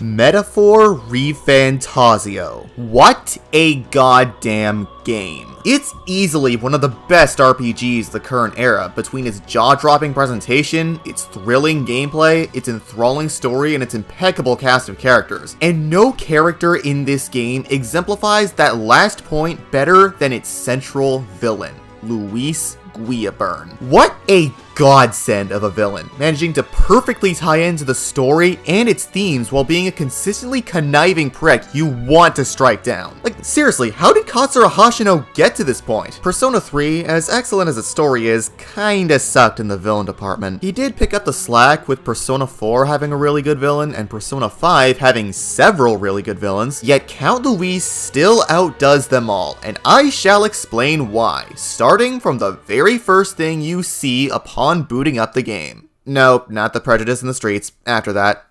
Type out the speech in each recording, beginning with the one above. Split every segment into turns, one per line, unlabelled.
Metaphor ReFantazio. What a goddamn game. It's easily one of the best RPGs of the current era between its jaw-dropping presentation, its thrilling gameplay, its enthralling story, and its impeccable cast of characters. And no character in this game exemplifies that last point better than its central villain, Luis Guiabern. What a godsend of a villain, managing to perfectly tie into the story and its themes while being a consistently conniving prick you want to strike down. Like, seriously, how did Katsura Hashino get to this point? Persona 3, as excellent as its story is, kinda sucked in the villain department. He did pick up the slack with Persona 4 having a really good villain and Persona 5 having several really good villains, yet Count Luis still outdoes them all, and I shall explain why, starting from the very first thing you see upon booting up the game. No, not the prejudice in the streets. After that.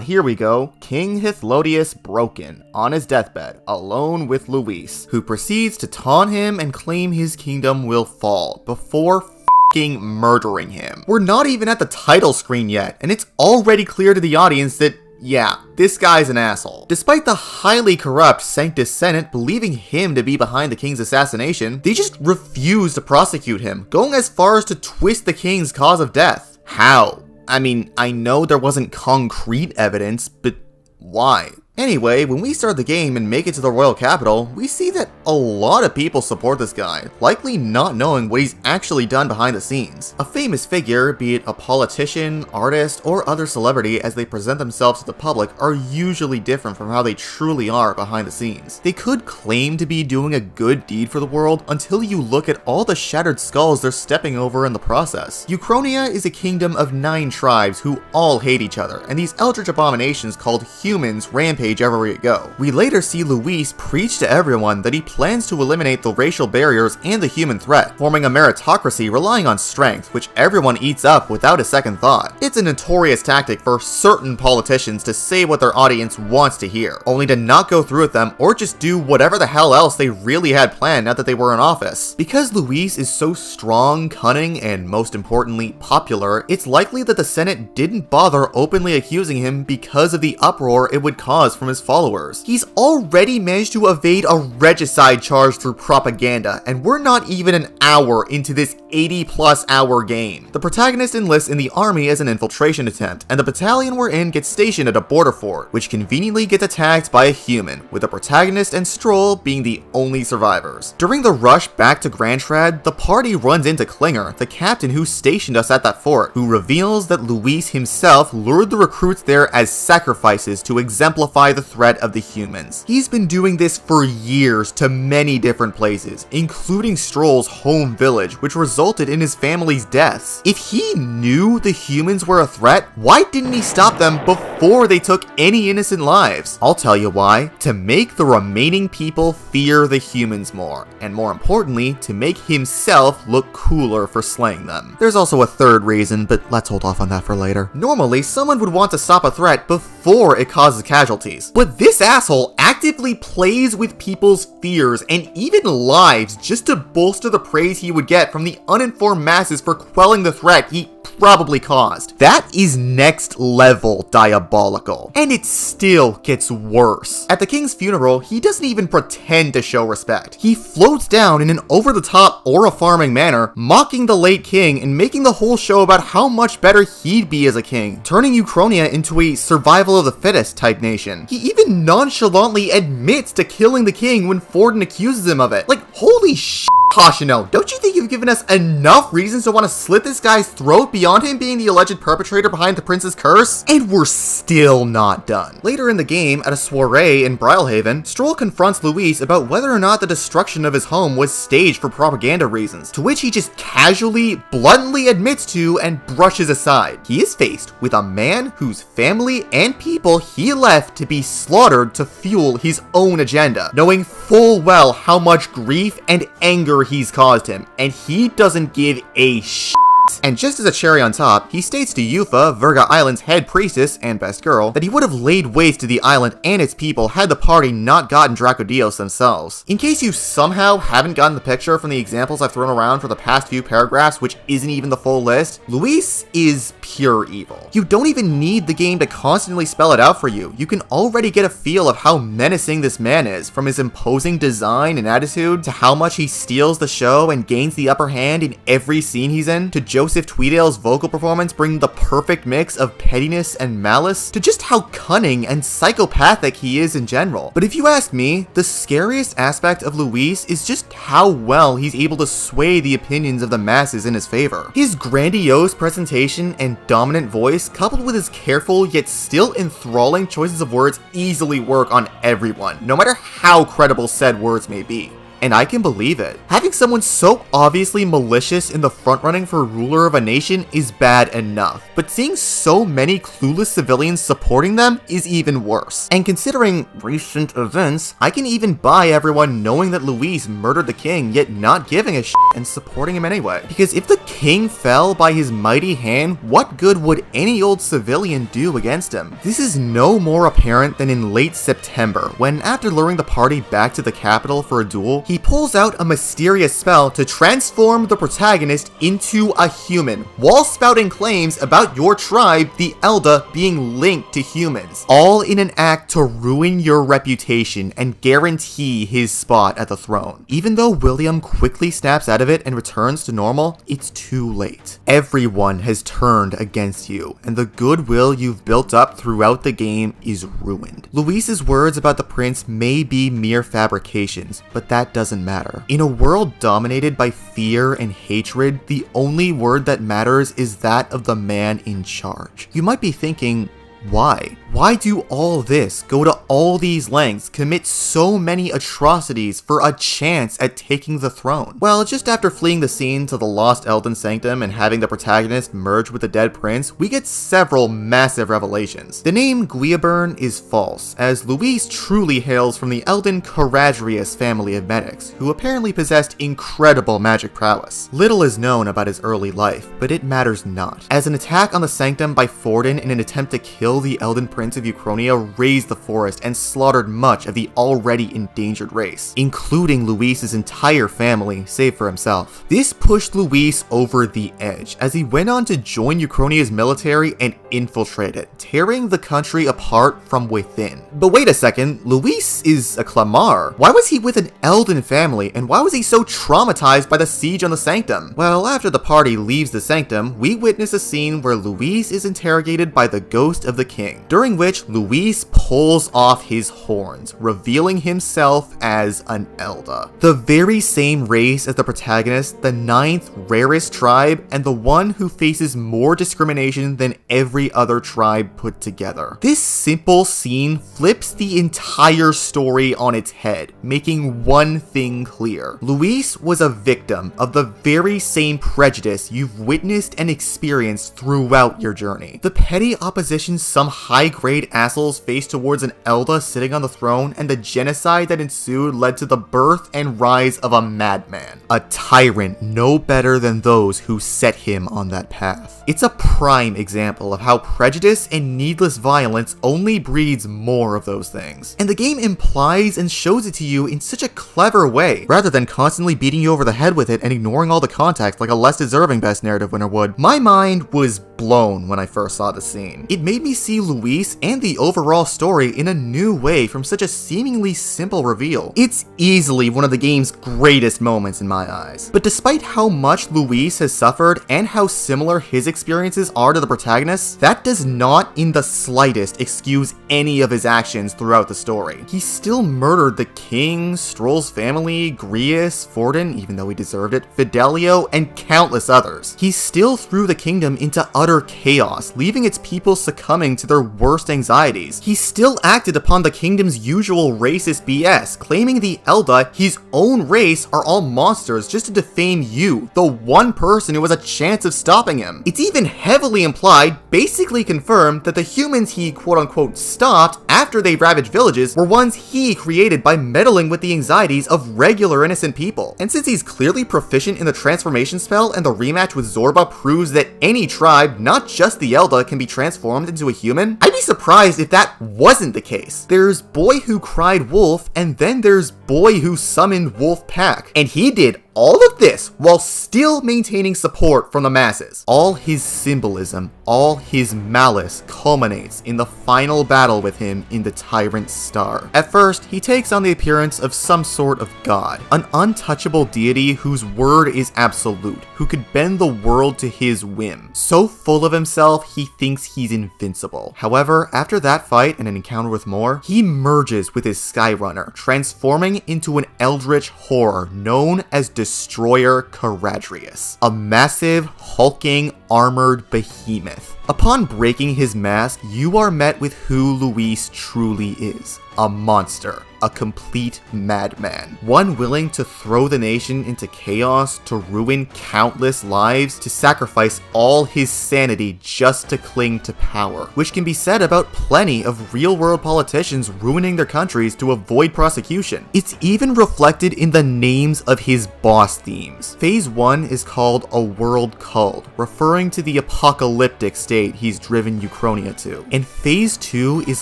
Here we go. King Hythlodius broken, on his deathbed, alone with Luis, who proceeds to taunt him and claim his kingdom will fall, before f***ing murdering him. We're not even at the title screen yet, and it's already clear to the audience that yeah, this guy's an asshole. Despite the highly corrupt Sanctus Senate believing him to be behind the king's assassination, they just refuse to prosecute him, going as far as to twist the king's cause of death. How? I mean, I know there wasn't concrete evidence, but why? Anyway, when we start the game and make it to the royal capital, we see that a lot of people support this guy, likely not knowing what he's actually done behind the scenes. A famous figure, be it a politician, artist, or other celebrity as they present themselves to the public, are usually different from how they truly are behind the scenes. They could claim to be doing a good deed for the world until you look at all the shattered skulls they're stepping over in the process. Euchronia is a kingdom of 9 tribes who all hate each other, and these eldritch abominations called humans rampage everywhere you go. We later see Luis preach to everyone that he plans to eliminate the racial barriers and the human threat, forming a meritocracy relying on strength, which everyone eats up without a second thought. It's a notorious tactic for certain politicians to say what their audience wants to hear, only to not go through with them or just do whatever the hell else they really had planned now that they were in office. Because Luis is so strong, cunning, and most importantly, popular, it's likely that the Senate didn't bother openly accusing him because of the uproar it would cause from his followers. He's already managed to evade a regicide charge through propaganda, and we're not even an hour into this 80+ hour game. The protagonist enlists in the army as an infiltration attempt, and the battalion we're in gets stationed at a border fort, which conveniently gets attacked by a human, with the protagonist and Stroll being the only survivors. During the rush back to Grand Trad, the party runs into Klinger, the captain who stationed us at that fort, who reveals that Luis himself lured the recruits there as sacrifices to exemplify the threat of the humans. He's been doing this for years to many different places, including Stroll's home village, which resulted in his family's deaths. If he knew the humans were a threat, why didn't he stop them before they took any innocent lives? I'll tell you why. To make the remaining people fear the humans more, and more importantly, to make himself look cooler for slaying them. There's also a third reason, but let's hold off on that for later. Normally, someone would want to stop a threat before it causes casualties, but this asshole actively plays with people's fears and even lives just to bolster the praise he would get from the uninformed masses for quelling the threat he probably caused. That is next level diabolical, and it still gets worse. At the king's funeral, he doesn't even pretend to show respect. He floats down in an over-the-top aura-farming manner, mocking the late king and making the whole show about how much better he'd be as a king, turning Euchronia into a survival of the fittest type nation. He even nonchalantly admits to killing the king when Forden accuses him of it. Like, holy shit, Hashino, don't you think you've given us enough reasons to want to slit this guy's throat beyond him being the alleged perpetrator behind the prince's curse? And we're still not done. Later in the game, at a soiree in Brylehaven, Stroll confronts Luis about whether or not the destruction of his home was staged for propaganda reasons, to which he just casually, bluntly admits to and brushes aside. He is faced with a man whose family and people he left to be slaughtered to fuel his own agenda, knowing full well how much grief and anger he's caused him, and he doesn't give a shit. Luis. And just as a cherry on top, he states to Yufa, Virga Island's head priestess and best girl, that he would have laid waste to the island and its people had the party not gotten Dracodios themselves. In case you somehow haven't gotten the picture from the examples I've thrown around for the past few paragraphs, which isn't even the full list, Luis is pure evil. You don't even need the game to constantly spell it out for you. You can already get a feel of how menacing this man is, from his imposing design and attitude, to how much he steals the show and gains the upper hand in every scene he's in, to Joseph Tweedale's vocal performance bringing the perfect mix of pettiness and malice, to just how cunning and psychopathic he is in general. But if you ask me, the scariest aspect of Luis is just how well he's able to sway the opinions of the masses in his favor. His grandiose presentation and dominant voice, coupled with his careful yet still enthralling choices of words, easily work on everyone, no matter how credible said words may be. And I can believe it. Having someone so obviously malicious in the front running for ruler of a nation is bad enough, but seeing so many clueless civilians supporting them is even worse. And considering recent events, I can even buy everyone knowing that Luis murdered the king yet not giving a shit and supporting him anyway. Because if the king fell by his mighty hand, what good would any old civilian do against him? This is no more apparent than in late September, when after luring the party back to the capital for a duel, he pulls out a mysterious spell to transform the protagonist into a human, while spouting claims about your tribe, the Elda, being linked to humans, all in an act to ruin your reputation and guarantee his spot at the throne. Even though William quickly snaps out of it and returns to normal, it's too late. Everyone has turned against you, and the goodwill you've built up throughout the game is ruined. Luis's words about the prince may be mere fabrications, but that doesn't matter. In a world dominated by fear and hatred, the only word that matters is that of the man in charge. You might be thinking, why? Why do all this, go to all these lengths, commit so many atrocities for a chance at taking the throne? Well, just after fleeing the scene to the lost Elden Sanctum and having the protagonist merge with the dead prince, we get several massive revelations. The name Guiabern is false, as Luis truly hails from the Elden Caradrius family of medics, who apparently possessed incredible magic prowess. Little is known about his early life, but it matters not, as an attack on the Sanctum by Forden in an attempt to kill the Elden Prince of Euchronia razed the forest and slaughtered much of the already endangered race, including Luis's entire family, save for himself. This pushed Luis over the edge, as he went on to join Euchronia's military and infiltrate it, tearing the country apart from within. But wait a second, Luis is a Clamar. Why was he with an Elden family, and why was he so traumatized by the siege on the Sanctum? Well, after the party leaves the Sanctum, we witness a scene where Luis is interrogated by the ghost of the king, during which Luis pulls off his horns, revealing himself as an Elda. The very same race as the protagonist, the 9th rarest tribe, and the one who faces more discrimination than every other tribe put together. This simple scene flips the entire story on its head, making one thing clear. Luis was a victim of the very same prejudice you've witnessed and experienced throughout your journey. The petty opposition some high-grade assholes faced towards an Elda sitting on the throne, and the genocide that ensued led to the birth and rise of a madman. A tyrant no better than those who set him on that path. It's a prime example of how prejudice and needless violence only breeds more of those things. And the game implies and shows it to you in such a clever way, rather than constantly beating you over the head with it and ignoring all the context like a less deserving best narrative winner would. My mind was blown when I first saw the scene. It made me see Luis and the overall story in a new way from such a seemingly simple reveal. It's easily one of the game's greatest moments in my eyes. But despite how much Luis has suffered and how similar his experiences are to the protagonist, that does not in the slightest excuse any of his actions throughout the story. He still murdered the king, Stroll's family, Grius, Forden, even though he deserved it, Fidelio, and countless others. He still threw the kingdom into utter chaos, leaving its people succumbing succumbing to their worst anxieties, he still acted upon the kingdom's usual racist BS, claiming the Elda, his own race, are all monsters just to defame you, the one person who has a chance of stopping him. It's even heavily implied, basically confirmed, that the humans he quote-unquote stopped after they ravaged villages were ones he created by meddling with the anxieties of regular innocent people. And since he's clearly proficient in the transformation spell and the rematch with Zorba proves that any tribe, not just the Elda, can be transformed into a human, I'd be surprised if that wasn't the case. There's Boy Who Cried Wolf, and then there's Boy Who Summoned Wolf Pack, and he did all of this while still maintaining support from the masses. All his symbolism, all his malice culminates in the final battle with him in the Tyrant Star. At first, he takes on the appearance of some sort of god, an untouchable deity whose word is absolute, who could bend the world to his whim. So full of himself, he thinks he's invincible. However, after that fight and an encounter with Mor, he merges with his Skyrunner, transforming into an eldritch horror known as Destroyer Caradrius, a massive, hulking, armored behemoth. Upon breaking his mask, you are met with who Luis truly is. A monster, a complete madman, one willing to throw the nation into chaos, to ruin countless lives, to sacrifice all his sanity just to cling to power, which can be said about plenty of real-world politicians ruining their countries to avoid prosecution. It's even reflected in the names of his boss themes. Phase 1 is called A World Culled, referring to the apocalyptic state he's driven Euchronia to, and Phase 2 is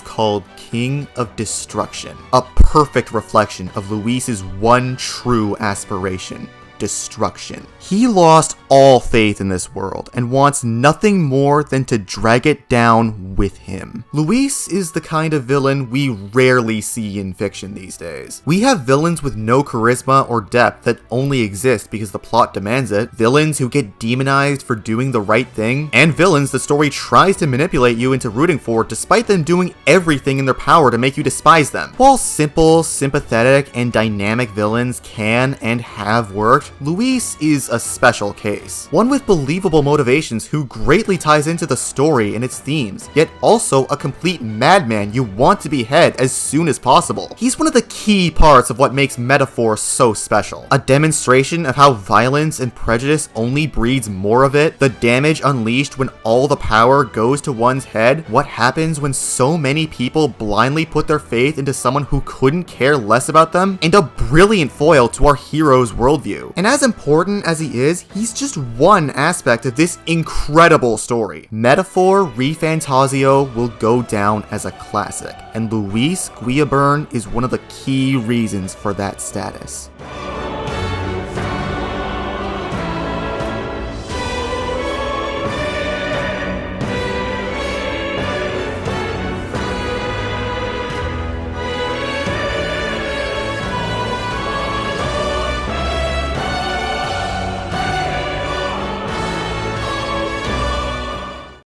called King of Destruction, a perfect reflection of Luis's one true aspiration: destruction. He lost all faith in this world and wants nothing more than to drag it down with him. Luis is the kind of villain we rarely see in fiction these days. We have villains with no charisma or depth that only exist because the plot demands it, villains who get demonized for doing the right thing, and villains the story tries to manipulate you into rooting for despite them doing everything in their power to make you despise them. While simple, sympathetic, and dynamic villains can and have worked, Luis is a special case. One with believable motivations who greatly ties into the story and its themes, yet also a complete madman you want to behead as soon as possible. He's one of the key parts of what makes Metaphor so special. A demonstration of how violence and prejudice only breeds more of it, the damage unleashed when all the power goes to one's head, what happens when so many people blindly put their faith into someone who couldn't care less about them, and a brilliant foil to our hero's worldview. And as important as he is, he's just one aspect of this incredible story. Metaphor ReFantazio will go down as a classic, and Luis Guiabern is one of the key reasons for that status.